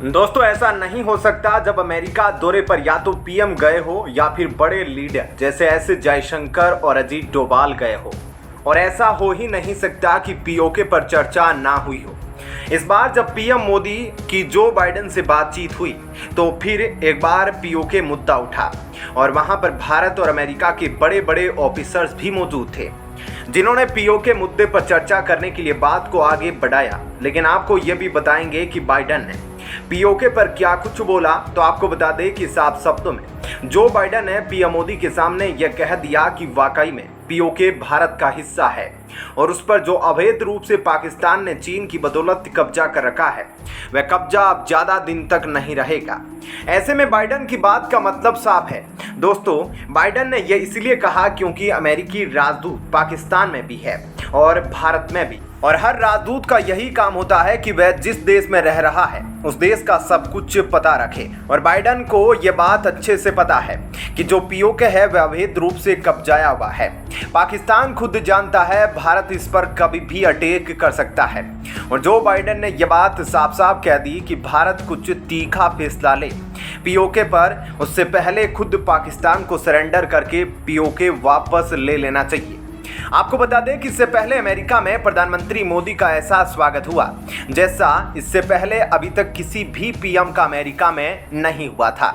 दोस्तों, ऐसा नहीं हो सकता जब अमेरिका दौरे पर या तो पीएम गए हो या फिर बड़े लीडर जैसे एस जयशंकर और अजीत डोभाल गए हो। और ऐसा हो ही नहीं सकता कि पीओके पर चर्चा ना हुई हो। इस बार जब पीएम मोदी की जो बाइडेन से बातचीत हुई तो फिर एक बार पीओके मुद्दा उठा और वहां पर भारत और अमेरिका के बड़े बड़े ऑफिसर्स भी मौजूद थे जिन्होंने पीओके मुद्दे पर चर्चा करने के लिए बात को आगे बढ़ाया। लेकिन आपको यह भी बताएंगे कि बाइडेन ने पीओके पर क्या कुछ बोला। तो आपको बता दें कि साफ शब्दों में जो बाइडेन ने पीएम मोदी के सामने यह कह दिया कि वाकई में पीओके भारत का हिस्सा है और उस पर जो अवैध रूप से पाकिस्तान ने चीन की बदौलत कब्जा कर रखा है वह कब्जा अब ज्यादा दिन तक नहीं रहेगा। ऐसे में बाइडेन की बात का मतलब साफ है। दोस्तों, बाइडेन ने यह इसलिए कहा क्योंकि अमेरिकी राजदूत पाकिस्तान में भी है और भारत में भी, और हर राजदूत का यही काम होता है कि वह जिस देश में रह रहा है उस देश का सब कुछ पता रखे। और बाइडेन को यह बात अच्छे से पता है कि जो पीओके है वह अवैध रूप से कब्जाया हुआ है। पाकिस्तान खुद जानता है भारत इस पर कभी भी अटैक कर सकता है। और जो बाइडेन ने यह बात साफ साफ कह दी कि भारत कुछ तीखा फैसला ले पीओके पर, उससे पहले खुद पाकिस्तान को सरेंडर करके पीओके वापस ले लेना चाहिए। आपको बता दें कि इससे पहले अमेरिका में प्रधानमंत्री मोदी का ऐसा स्वागत हुआ जैसा इससे पहले अभी तक किसी भी पीएम का अमेरिका में नहीं हुआ था।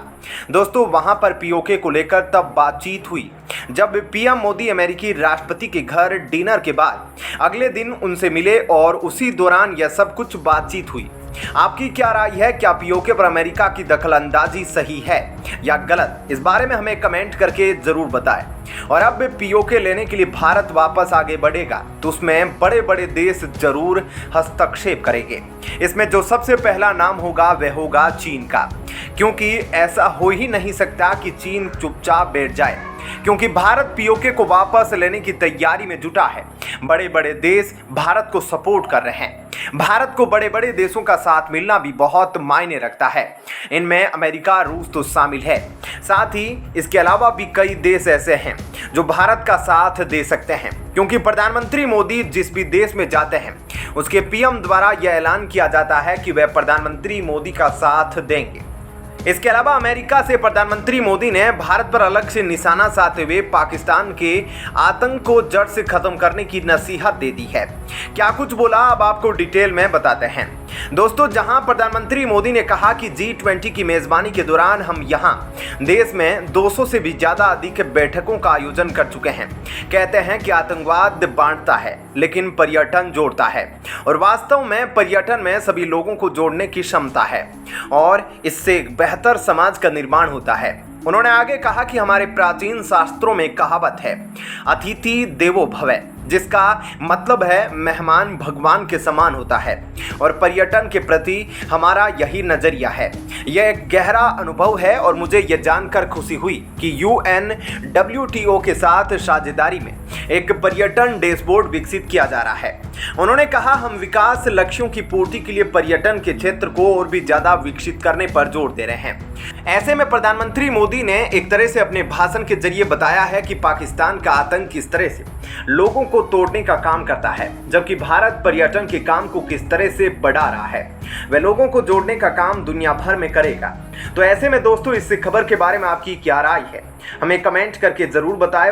दोस्तों, वहां पर पीओके को लेकर तब बातचीत हुई जब पीएम मोदी अमेरिकी राष्ट्रपति के घर डिनर के बाद अगले दिन उनसे मिले और उसी दौरान यह सब कुछ बातचीत हुई। आपकी क्या राय है? क्या पीओके पर अमेरिका की दखलंदाजी सही है या गलत? इस बारे में हमें कमेंट करके जरूर बताएं। और अब पीओके लेने के लिए भारत वापस आगे बढ़ेगा तो उसमें बड़े बड़े देश जरूर हस्तक्षेप करेंगे। इसमें जो सबसे पहला नाम होगा वह होगा चीन का, क्योंकि ऐसा हो ही नहीं सकता कि चीन चुपचाप बैठ जाए, क्योंकि भारत पीओके को वापस लेने की तैयारी में जुटा है। बड़े बड़े देश भारत को सपोर्ट कर रहे हैं। भारत को बड़े बड़े देशों का साथ मिलना भी बहुत मायने रखता है। इनमें अमेरिका, रूस तो शामिल है। साथ ही इसके अलावा भी कई देश ऐसे हैं जो भारत का साथ दे सकते हैं, क्योंकि प्रधानमंत्री मोदी जिस भी देश में जाते हैं उसके पीएम द्वारा यह ऐलान किया जाता है कि वह प्रधानमंत्री मोदी का साथ देंगे। इसके अलावा अमेरिका से प्रधानमंत्री मोदी ने भारत पर अलग से निशाना साधते हुए पाकिस्तान के आतंक को जड़ से खत्म करने की नसीहत दे दी है। क्या कुछ बोला, अब आपको डिटेल में बताते हैं। दोस्तों, जहां प्रधानमंत्री मोदी ने कहा कि G20 की मेजबानी के दौरान हम यहां देश में 200 से भी ज्यादा अधिक बैठकों का आयोजन कर चुके हैं। कहते हैं कि आतंकवाद बांटता है लेकिन पर्यटन जोड़ता है, और वास्तव में पर्यटन में सभी लोगों को जोड़ने की क्षमता है और इससे एक बेहतर समाज का निर्माण होता है। उन्होंने आगे कहा कि हमारे प्राचीन शास्त्रों में कहावत है, अतिथि देवो भव, जिसका मतलब है मेहमान भगवान के समान होता है, और पर्यटन के प्रति हमारा यही नजरिया है। यह एक गहरा अनुभव है और मुझे यह जानकर खुशी हुई कि UNWTO के साथ साझेदारी में एक पर्यटन डैशबोर्ड विकसित किया जा रहा है। उन्होंने कहा, हम विकास लक्ष्यों की पूर्ति के लिए पर्यटन के क्षेत्र को और भी ज्यादा विकसित करने पर जोर दे रहे हैं। ऐसे में प्रधानमंत्री मोदी ने एक तरह से अपने भाषण के जरिए बताया है कि पाकिस्तान का आतंक किस तरह से लोगों को तोड़ने का काम करता है, जबकि भारत पर्यटन के काम को किस तरह से बढ़ा रहा है, वह लोगों को जोड़ने का काम दुनिया भर में करेगा। तो ऐसे में दोस्तों, इस खबर के बारे में आपकी क्या राय है? हमें कमेंट करके जरूर बताएं।